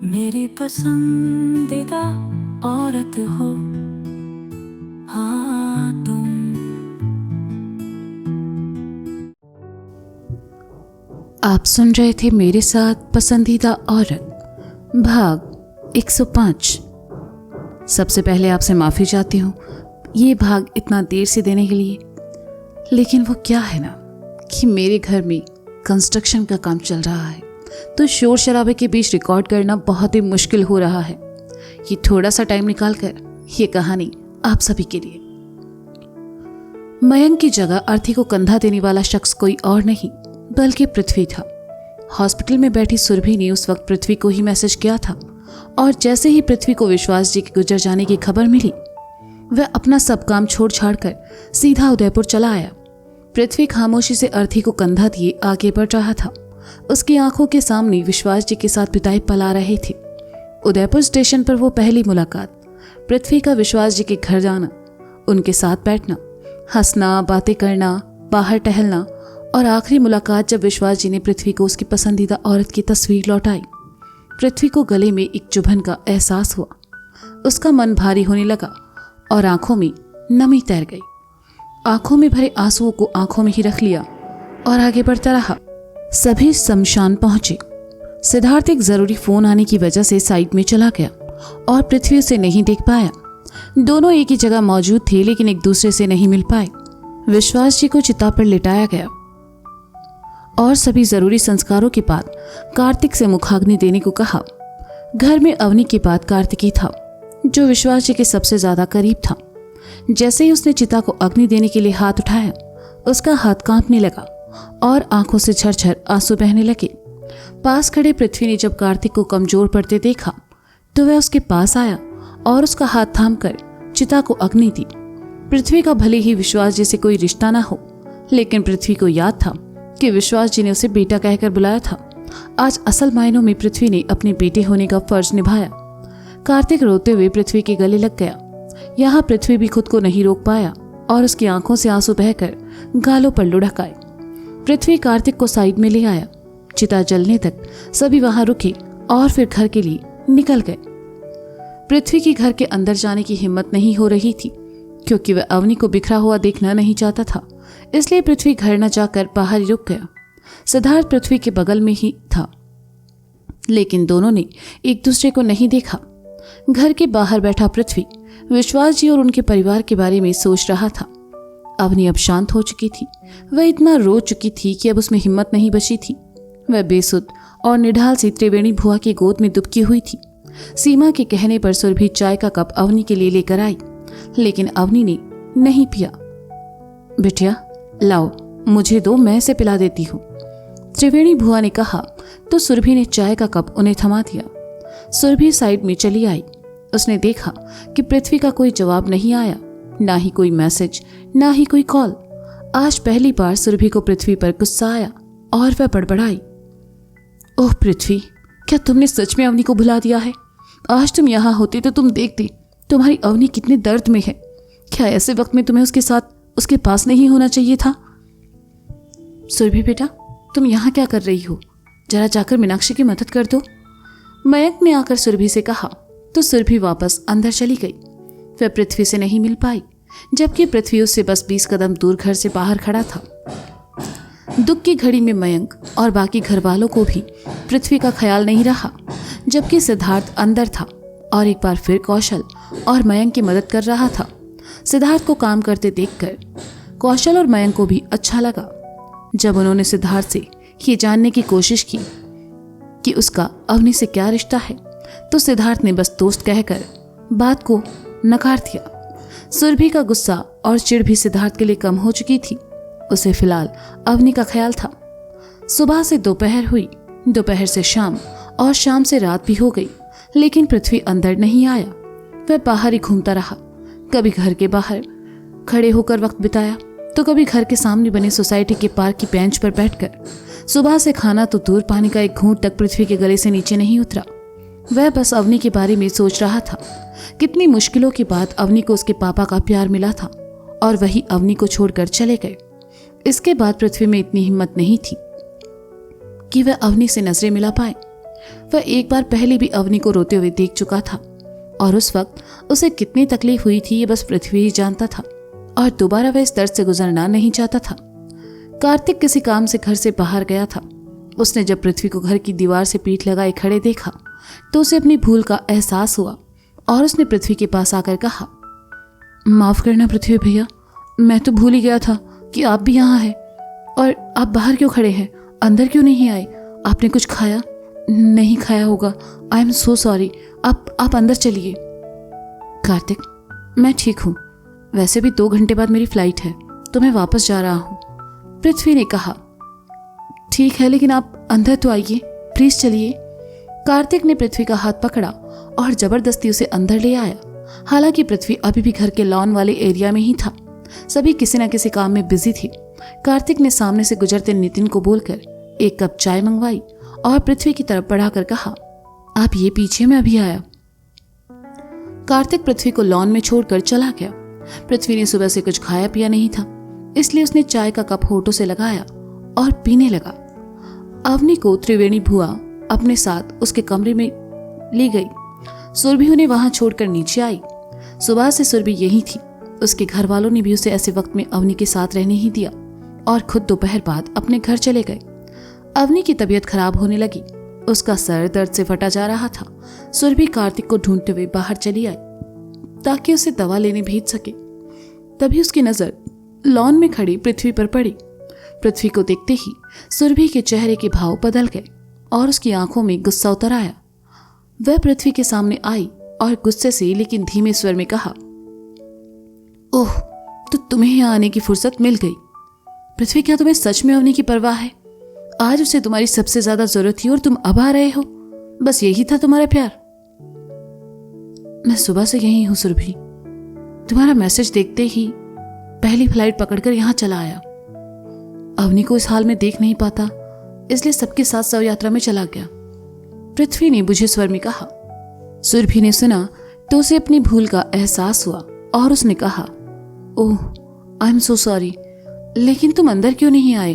मेरी पसंदीदा औरत हो, हाँ तुम। आप सुन रहे थे मेरे साथ पसंदीदा औरत भाग 105। सबसे पहले आपसे माफ़ी चाहती हूँ ये भाग इतना देर से देने के लिए, लेकिन वो क्या है ना कि मेरे घर में कंस्ट्रक्शन का काम चल रहा है, तो शोर शराबे के बीच रिकॉर्ड करना बहुत ही मुश्किल हो रहा है। ये थोड़ा सा टाइम निकाल कर ये कहानी आप सभी के लिए। मयंक की जगह अर्थी को कंधा देने वाला शख्स कोई और नहीं बल्कि पृथ्वी था। हॉस्पिटल में बैठी सुरभि ने उस वक्त पृथ्वी को ही मैसेज किया था, और जैसे ही पृथ्वी को विश्वास जी के गुजर जाने की खबर मिली, वह अपना सब काम छोड़ छाड़ कर सीधा उदयपुर चला आया। पृथ्वी खामोशी से अर्थी को कंधा दिए आगे बढ़ रहा था। उसकी आंखों के सामने विश्वास जी के साथ बिताए पल आ रहे थे। उदयपुर स्टेशन पर वो पहली मुलाकात, पृथ्वी का विश्वास जी के घर जाना, उनके साथ बैठना, हंसना, बातें करना, बाहर टहलना, और आखिरी मुलाकात जब विश्वास जी ने पृथ्वी को उसकी पसंदीदा औरत की तस्वीर लौटाई। पृथ्वी को गले में एक चुभन का एहसास हुआ। उसका मन भारी होने लगा और आंखों में नमी तैर गई। आंखों में भरे आंसुओं को आंखों में ही रख लिया और आगे बढ़ता रहा। सभी शमशान पहुंचे। सिद्धार्थ एक जरूरी फोन आने की वजह से साइड में चला गया और पृथ्वी उसे नहीं देख पाया। दोनों एक ही जगह मौजूद थे, लेकिन एक दूसरे से नहीं मिल पाए। विश्वास जी को चिता पर लिटाया गया और सभी जरूरी संस्कारों के बाद कार्तिक से मुखाग्नि देने को कहा। घर में अवनी के बाद कार्तिक ही था जो विश्वास जी के सबसे ज्यादा करीब था। जैसे ही उसने चिता को अग्नि देने के लिए हाथ उठाया, उसका हाथ कांपने लगा और आंखों से झरझर आंसू बहने लगे। पास खड़े पृथ्वी ने जब कार्तिक को कमजोर पड़ते देखा तो वह उसके पास आया और उसका हाथ थामकर चिता को अग्नि दी। पृथ्वी का भले ही विश्वास जी से कोई रिश्ता ना हो, लेकिन पृथ्वी को याद था कि विश्वास जी ने उसे बेटा कहकर बुलाया था। आज असल मायनों में पृथ्वी ने अपने बेटे होने का फर्ज निभाया। कार्तिक रोते हुए पृथ्वी के गले लग गया। यहाँ पृथ्वी भी खुद को नहीं रोक पाया और उसकी आंखों से आंसू बहकर गालों पर लुढ़क आए। पृथ्वी कार्तिक को साइड में ले आया। चिता जलने तक सभी वहां रुके और फिर घर के लिए निकल गए। पृथ्वी की घर के अंदर जाने की हिम्मत नहीं हो रही थी, क्योंकि वह अवनी को बिखरा हुआ देखना नहीं चाहता था। इसलिए पृथ्वी घर न जाकर बाहर ही रुक गया। सिद्धार्थ पृथ्वी के बगल में ही था, लेकिन दोनों ने एक दूसरे को नहीं देखा। घर के बाहर बैठा पृथ्वी विश्वास जी और उनके परिवार के बारे में सोच रहा था। अवनी अब शांत हो चुकी थी। वह इतना रो चुकी थी कि अब उसमें हिम्मत नहीं बची थी। वह बेसुध और निढाल सी त्रिवेणी भुआ की गोद में दुबकी हुई थी। सीमा के कहने पर सुरभि चाय का कप अवनी के लिए लेकर आई, लेकिन अवनी ने नहीं पिया। बिटिया लाओ, मुझे दो, मैं इसे पिला देती हूँ, त्रिवेणी भुआ ने कहा तो सुरभि ने चाय का कप उन्हें थमा दिया। सुरभि साइड में चली आई। उसने देखा कि पृथ्वी का कोई जवाब नहीं आया, ना ही कोई मैसेज, ना ही कोई कॉल। आज पहली बार सुरभि को पृथ्वी पर गुस्सा आया और वह बड़बड़ाई, ओह पृथ्वी, क्या तुमने सच में अवनी को भुला दिया है? आज तुम यहाँ होती तो तुम देखती तुम्हारी अवनी कितने दर्द में है। क्या ऐसे वक्त में तुम्हें उसके साथ, उसके पास नहीं होना चाहिए था? सुरभि बेटा, तुम यहाँ क्या कर रही हो? जरा जाकर मीनाक्षी की मदद कर दो, मयंक ने आकर सुरभि से कहा तो सुरभि वापस अंदर चली गई। वह पृथ्वी से नहीं मिल पाई, जबकि पृथ्वी उससे बस 20 कदम दूर घर से बाहर खड़ा था। दुख की घड़ी में मयंक और बाकी घर वालों को भी पृथ्वी का ख्याल नहीं रहा, जबकि सिद्धार्थ अंदर था और एक बार फिर कौशल और मयंक की मदद कर रहा था। सिद्धार्थ को काम करते देखकर कौशल और मयंक को भी अच्छा लगा। जब उन्होंने सिद्धार्थ से ये जानने की कोशिश की कि उसका अवनी से क्या रिश्ता है, तो सिद्धार्थ ने बस दोस्त कहकर बात को नकार दिया। सुरभि का गुस्सा और चिढ़ भी सिद्धार्थ के लिए कम हो चुकी थी। उसे फिलहाल अवनी का ख्याल था। सुबह से दोपहर हुई, दोपहर से शाम और शाम से रात भी हो गई, लेकिन पृथ्वी अंदर नहीं आया। वह बाहर ही घूमता रहा। कभी घर के बाहर खड़े होकर वक्त बिताया, तो कभी घर के सामने बने सोसाइटी के पार्क की बेंच पर बैठकर। सुबह से खाना तो दूर, पानी का एक घूंट तक पृथ्वी के गले से नीचे नहीं उतरा। वह बस अवनी के बारे में सोच रहा था। कितनी मुश्किलों के बाद अवनी को उसके पापा का प्यार मिला था और वही अवनी को छोड़कर चले गए। इसके बाद पृथ्वी में इतनी हिम्मत नहीं थी कि वह अवनी से नजरें मिला पाए। वह एक बार पहले भी अवनी को रोते हुए देख चुका था और उस वक्त उसे कितनी तकलीफ हुई थी ये बस पृथ्वी ही जानता था, और दोबारा वह इस दर्द से गुजरना नहीं चाहता था। कार्तिक किसी काम से घर से बाहर गया था। उसने जब पृथ्वी को घर की दीवार से पीठ लगाए खड़े देखा तो उसे अपनी भूल का एहसास हुआ और उसने पृथ्वी के पास आकर कहा, माफ करना पृथ्वी भैया, मैं तो भूल ही गया था कि आप भी यहाँ हैं। और आप बाहर क्यों खड़े हैं, अंदर क्यों नहीं आए? आपने कुछ खाया? नहीं खाया होगा। I am so sorry. आप अंदर चलिए। कार्तिक, मैं ठीक हूँ, वैसे भी 2 घंटे बाद मेरी फ्लाइट है तो मैं वापस जा रहा हूँ, पृथ्वी ने कहा। ठीक है, लेकिन आप अंदर तो आइए, प्लीज चलिए। कार्तिक ने पृथ्वी का हाथ पकड़ा और जबरदस्ती उसे अंदर ले आया। हालांकि पृथ्वी अभी भी घर के लॉन वाले एरिया में ही था। सभी किसी न किसी काम में बिजी थे। कार्तिक ने सामने से गुजरते नितिन को बोलकर एक कप चाय मंगवाई और पृथ्वी की तरफ बढ़ाकर कहा, आप ये पीछे, मैं अभी आया। कार्तिक पृथ्वी को लॉन में छोड़कर चला गया। पृथ्वी ने सुबह से कुछ खाया पिया नहीं था, इसलिए उसने चाय का कप होठों से लगाया और पीने लगा। अवनी को त्रिवेणी भुआ अपने साथ उसके कमरे में ले गई। सुरभि उन्हें वहां छोड़कर नीचे आई। सुबह से सुरभि यही थी। उसके घर वालों ने भी उसे ऐसे वक्त में अवनी के साथ रहने ही दिया और खुद दोपहर बाद अपने घर चले गए। अवनी की तबीयत खराब होने लगी। उसका सर दर्द से फटा जा रहा था। सुरभि कार्तिक को ढूंढते हुए बाहर चली आई ताकि उसे दवा लेने भेज सके। तभी उसकी नजर लॉन में खड़ी पृथ्वी पर पड़ी। पृथ्वी को देखते ही सुरभि के चेहरे के भाव बदल गए और उसकी आंखों में गुस्सा उतर आया। वह पृथ्वी के सामने आई और गुस्से से लेकिन धीमे स्वर में कहा, ओह, तो तुम्हें यहाँ आने की फुर्सत मिल गई। पृथ्वी, क्या तुम्हें सच में अवनी की परवाह है? आज उसे तुम्हारी सबसे ज्यादा जरूरत थी और तुम अब आ रहे हो। बस यही था तुम्हारा प्यार? मैं सुबह से यही हूं सुरभि। तुम्हारा मैसेज देखते ही पहली फ्लाइट पकड़कर यहां चला आया। अवनी को इस हाल में देख नहीं पाता, इसलिए सबके साथ शव यात्रा में चला गया, पृथ्वी ने बुझे स्वर में कहा। सुरभि ने सुना तो उसे अपनी भूल का एहसास हुआ और उसने कहा, ओह, आई एम सो सॉरी, लेकिन तुम अंदर क्यों नहीं आए?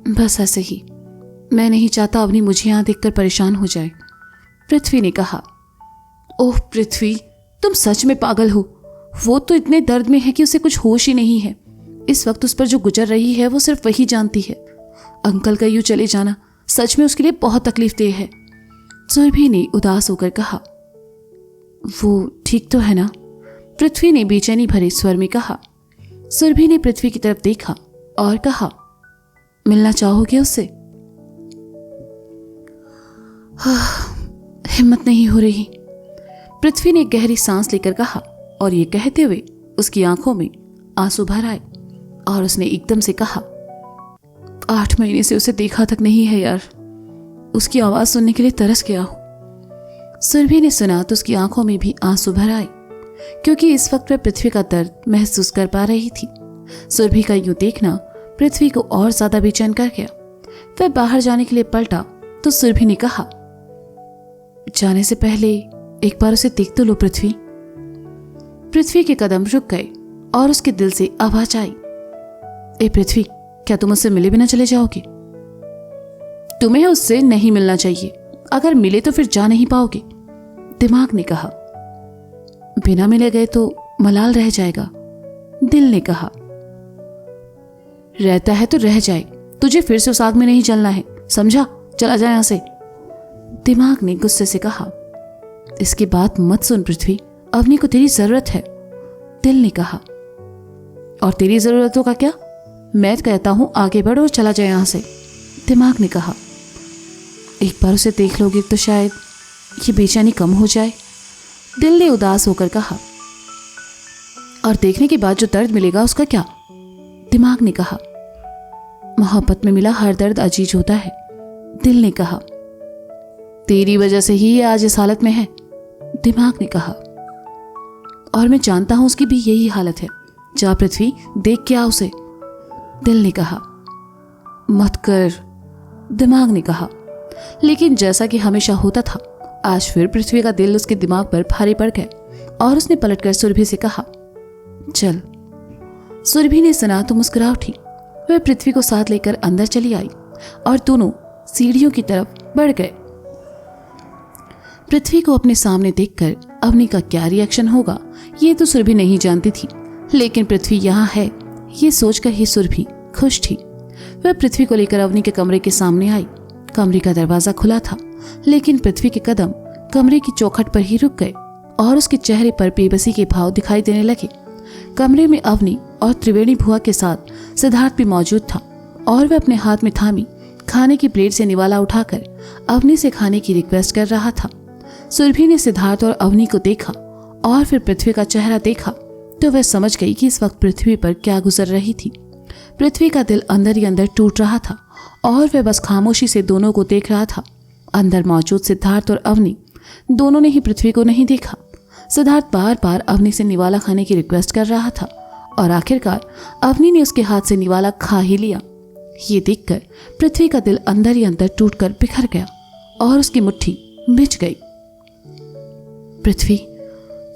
बस ऐसे ही, मैं नहीं चाहता अवनी मुझे यहां देखकर परेशान हो जाए, पृथ्वी ने कहा। ओह पृथ्वी, तुम सच में पागल हो। वो तो इतने दर्द में है कि उसे कुछ होश ही नहीं है। इस वक्त उस पर जो गुजर रही है वो सिर्फ वही जानती है। अंकल का यूं चले जाना सच में उसके लिए बहुत तकलीफदेह है, सुरभि ने उदास होकर कहा। वो ठीक तो है ना? पृथ्वी ने बेचैनी भरे स्वर में कहा। सुरभि ने पृथ्वी की तरफ देखा और कहा, मिलना चाहोगे उससे? हिम्मत नहीं हो रही, पृथ्वी ने गहरी सांस लेकर कहा और ये कहते हुए उसकी आंखों में आंसू भर आए और उसने एकदम से कहा, 8 महीने से उसे देखा तक नहीं है यार, उसकी आवाज सुनने के लिए तरस गया हूं। सुरभि ने सुना तो उसकी आंखों में भी आंसू भर आए क्योंकि इस वक्त वह पृथ्वी का दर्द महसूस कर पा रही थी। सुरभि का यूं देखना पृथ्वी को और ज्यादा बेचैन कर गया। वह बाहर जाने के लिए पलटा तो सुरभि ने कहा, जाने से पहले एक बार उसे देख तो लो पृथ्वी। पृथ्वी के कदम रुक गए और उसके दिल से आवाज आई, ए पृथ्वी, क्या तुम उससे मिले बिना चले जाओगे? तुम्हें उससे नहीं मिलना चाहिए, अगर मिले तो फिर जा नहीं पाओगे, दिमाग ने कहा। बिना मिले गए तो मलाल रह जाएगा, दिल ने कहा। रहता है तो रह जाए, तुझे फिर से उस आग में नहीं जलना है, समझा? चला जाए यहां से, दिमाग ने गुस्से से कहा। इसकी बात मत सुन पृथ्वी, अवनी को तेरी जरूरत है, दिल ने कहा। और तेरी जरूरतों का क्या? मैं कहता हूं आगे बढ़ो और चला जाए यहां से, दिमाग ने कहा। एक बार उसे देख लोगे तो शायद ये बेचैनी कम हो जाए, दिल ने उदास होकर कहा। और देखने के बाद जो दर्द मिलेगा उसका क्या? दिमाग ने कहा। मोहब्बत में मिला हर दर्द अजीज होता है, दिल ने कहा। तेरी वजह से ही ये आज इस हालत में है, दिमाग ने कहा। और मैं जानता हूं उसकी भी यही हालत है, जा पृथ्वी देख के आ उसे, दिल ने कहा। मत कर, दिमाग ने कहा। लेकिन जैसा कि हमेशा होता था, आज फिर पृथ्वी का दिल उसके दिमाग पर भारी पड़ गया और उसने पलटकर सुरभि से कहा, चल। सुरभि ने सुना तो मुस्कुरा उठी। वह पृथ्वी को साथ लेकर अंदर चली आई और दोनों सीढ़ियों की तरफ बढ़ गए। पृथ्वी को अपने सामने देखकर अवनी का क्या रिएक्शन होगा ये तो सुरभि नहीं जानती थी, लेकिन पृथ्वी यहाँ है ये सोचकर ही सुरभि खुश थी। वह पृथ्वी को लेकर अवनी के कमरे के सामने आई। कमरे का दरवाजा खुला था, लेकिन पृथ्वी के कदम कमरे की चौखट पर ही रुक गए और उसके चेहरे पर बेबसी के भाव दिखाई देने लगे। कमरे में अवनी और त्रिवेणी भुआ के साथ सिद्धार्थ भी मौजूद था और वह अपने हाथ में थामी खाने की प्लेट से निवाला उठाकर अवनी से खाने की रिक्वेस्ट कर रहा था। सुरभि ने सिद्धार्थ और अवनी को देखा और फिर पृथ्वी का चेहरा देखा तो वह समझ गई कि इस वक्त पृथ्वी पर क्या गुजर रही थी। पृथ्वी का दिल अंदर ही अंदर टूट रहा था और वह बस खामोशी से दोनों को देख रहा था। अंदर मौजूद सिद्धार्थ और अवनी दोनों ने ही पृथ्वी को नहीं देखा। सिद्धार्थ बार बार अवनी से निवाला खाने की रिक्वेस्ट कर रहा था और आखिरकार अवनी ने उसके हाथ से निवाला खा ही लिया। ये देखकर पृथ्वी का दिल अंदर ही अंदर टूटकर बिखर गया और उसकी मुट्ठी भिज गई। पृथ्वी,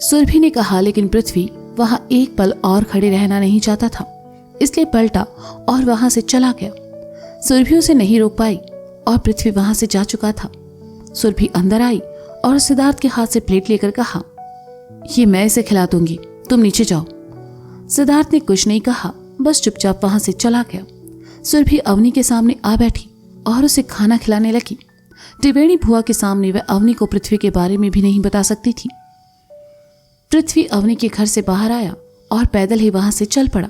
सुरभि ने कहा, लेकिन पृथ्वी वहां एक पल और खड़े रहना नहीं चाहता था, इसलिए पलटा और वहां से चला गया। सुरभि उसे नहीं रोक पाई और पृथ्वी वहां से जा चुका था। सुरभि अंदर आई और सिद्धार्थ के हाथ से प्लेट लेकर कहा, ये मैं इसे खिला दूंगी, तुम नीचे जाओ। सिद्धार्थ ने कुछ नहीं कहा, बस चुपचाप वहां से चला गया। सुरभि अवनी के सामने आ बैठी और उसे खाना खिलाने लगी। त्रिवेणी भुआ के सामने वह अवनी को पृथ्वी के बारे में भी नहीं बता सकती थी। पृथ्वी अवनी के घर से बाहर आया और पैदल ही वहां से चल पड़ा।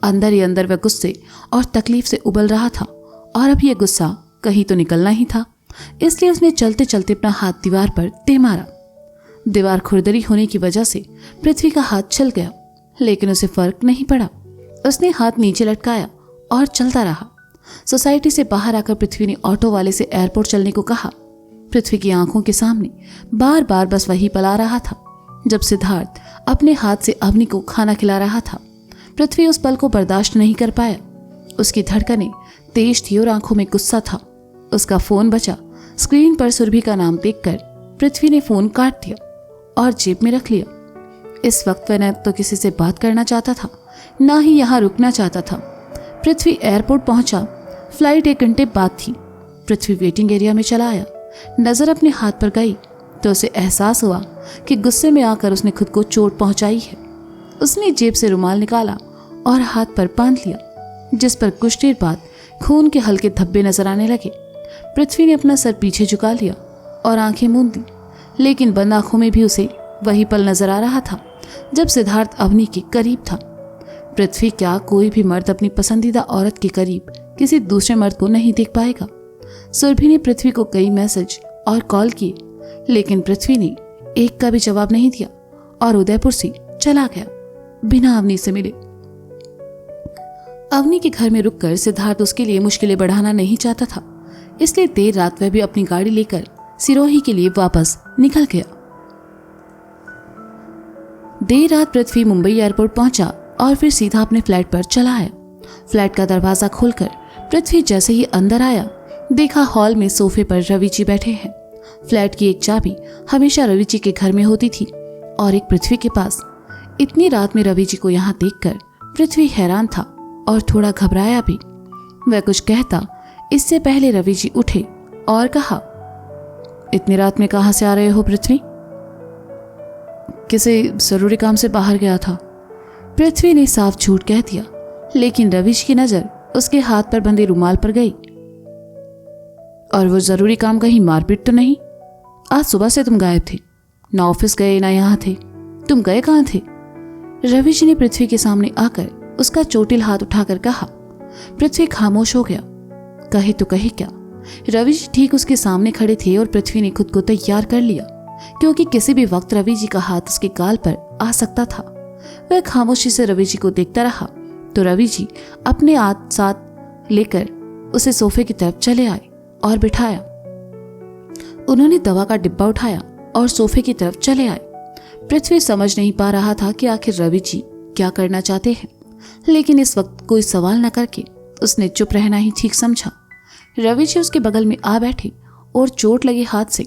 अंदर ही अंदर वह गुस्से और तकलीफ से उबल रहा था और अब यह गुस्सा कहीं तो निकलना ही था, इसलिए उसने चलते चलते अपना हाथ दीवार पर दे मारा। दीवार खुरदरी होने की वजह से पृथ्वी का हाथ चल गया, लेकिन उसे फर्क नहीं पड़ा। उसने हाथ नीचे लटकाया और चलता रहा। सोसाइटी से बाहर आकर पृथ्वी ने ऑटो वाले से एयरपोर्ट चलने को कहा। पृथ्वी की आंखों के सामने बार बार बस वही पल आ रहा था जब सिद्धार्थ अपने हाथ से अवनी को खाना खिला रहा था। पृथ्वी उस पल को बर्दाश्त नहीं कर पाया। उसकी धड़कनें तेज थी और आंखों में गुस्सा था। उसका फोन बजा। स्क्रीन पर सुरभि का नाम देखकर पृथ्वी ने फोन काट दिया और जेब में रख लिया। इस वक्त वह न तो किसी से बात करना चाहता था, ना ही यहाँ रुकना चाहता था। पृथ्वी एयरपोर्ट पहुंचा। फ्लाइट 1 घंटे बाद थी। पृथ्वी वेटिंग एरिया में चला आया। नजर अपने हाथ पर गई तो उसे एहसास हुआ कि गुस्से में आकर उसने खुद को चोट पहुंचाई है। उसने जेब से रुमाल निकाला और हाथ पर बांध लिया, जिस पर कुछ देर बाद खून के हल्के धब्बे नजर आने लगे। पृथ्वी ने अपना सर पीछे झुका लिया और आंखें मूंद दी, लेकिन बंद आंखों में भी उसे वही पल नजर आ रहा था जब सिद्धार्थ अवनी के करीब था। पृथ्वी, क्या कोई भी मर्द अपनी पसंदीदा औरत के करीब किसी दूसरे मर्द को नहीं देख पाएगा? सुरभि ने पृथ्वी को कई मैसेज और कॉल किए, लेकिन पृथ्वी ने एक का भी जवाब नहीं दिया और उदयपुर से चला गया बिना अवनी से मिले। अवनी के घर में रुककर सिद्धार्थ उसके लिए मुश्किलें बढ़ाना नहीं चाहता था, इसलिए देर रात वह भी अपनी गाड़ी लेकर सिरोही के लिए वापस निकल गया। देर रात पृथ्वी मुंबई एयरपोर्ट पहुंचा और फिर सीधा अपने फ्लैट पर चला आया। फ्लैट का दरवाजा खोलकर पृथ्वी जैसे ही अंदर आया, देखा हॉल में सोफे पर रवि जी बैठे हैं। फ्लैट की एक चाबी हमेशा रवि जी के घर में होती थी और एक पृथ्वी के पास। इतनी रात में रवि जी को यहाँ देखकर पृथ्वी हैरान था और थोड़ा घबराया भी। वह कुछ कहता इससे पहले रवि जी उठे और कहा, इतनी रात में कहाँ से आ रहे हो पृथ्वी? किसी जरूरी काम से बाहर गया था। पृथ्वी ने साफ झूठ कह दिया, लेकिन रवि जी की नजर उसके हाथ पर बंधे रुमाल पर गई। और वो जरूरी काम कहीं मारपीट तो नहीं? आज सुबह से तुम गायब थे, ना ऑफिस गए ना यहाँ थे, तुम गए कहाँ थे? रवि जी ने पृथ्वी के सामने आकर उसका चोटिल हाथ उठाकर कहा। पृथ्वी खामोश हो गया। कहे तो कहे क्या, रवि जी ठीक उसके सामने खड़े थे और पृथ्वी ने खुद को तैयार कर लिया, क्योंकि किसी भी वक्त रवि जी का हाथ उसके गाल पर आ सकता था। वह खामोशी से रवि जी को देखता रहा तो रवि जी अपने हाथ साथ लेकर उसे सोफे की तरफ चले आए और बिठाया। उन्होंने दवा का डिब्बा उठाया और सोफे की तरफ चले आए। पृथ्वी समझ नहीं पा रहा था कि आखिर रवि जी क्या करना चाहते हैं, लेकिन इस वक्त कोई सवाल न करके उसने चुप रहना ही ठीक समझा। रवि जी उसके बगल में आ बैठे और चोट लगे हाथ से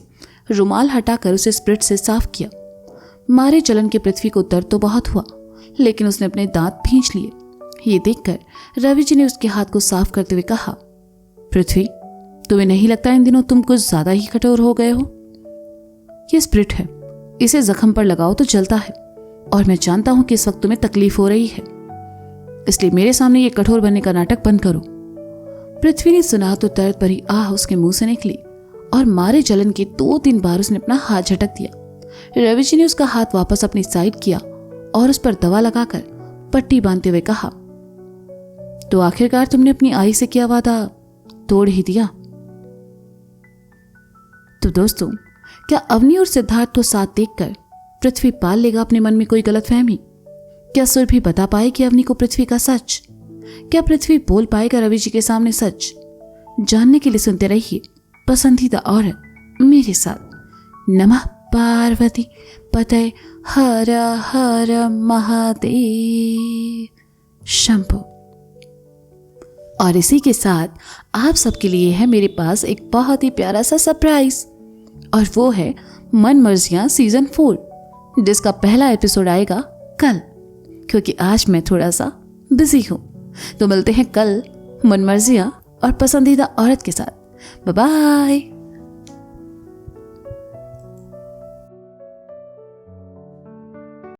रुमाल हटाकर उसे स्प्रिट से साफ किया। मारे जलन के पृथ्वी को दर्द तो बहुत हुआ, लेकिन उसने अपने दांत भींच लिए। ये देखकर रवि जी ने उसके हाथ को साफ करते हुए कहा, पृथ्वी, तुम्हें नहीं लगता इन दिनों तुम कुछ ज्यादा ही कठोर हो गए हो? ये स्प्रिट है, इसे जख्म पर लगाओ तो जलता है, और मैं जानता हूं कि इस वक्त तुम्हें तकलीफ हो रही है, इसलिए मेरे सामने ये कठोर बनने का नाटक बंद करो। पृथ्वी ने सुना तो दर्द भरी आह उसके मुंह से निकली और मारे जलन के 2-3 बार उसने अपना हाथ झटक दिया। रवि जी ने उसका हाथ वापस अपनी साइड किया और उस पर दवा लगाकर पट्टी बांधते हुए कहा, तो आखिरकार तुमने अपनी आई से किया वादा तोड़ ही दिया। तो दोस्तों, क्या अवनी और सिद्धार्थ को साथ देखकर पृथ्वी पाल लेगा अपने मन में कोई गलतफहमी? क्या सुरभि बता पाएगी अवनी को पृथ्वी का सच? क्या पृथ्वी बोल पाएगा रवि जी के सामने सच? जानने के लिए सुनते रहिए पसंदीदा औरत मेरे साथ। नमः पार्वती पतये हर हर महादेव शंभो। और इसी के साथ आप सबके लिए है मेरे पास एक बहुत ही प्यारा सा सरप्राइज, और वो है मन मर्जियां सीजन 4, जिसका पहला एपिसोड आएगा कल, क्योंकि आज मैं थोड़ा सा बिजी हूं। तो मिलते हैं कल मन मर्जियां और पसंदीदा औरत के साथ। Bye bye.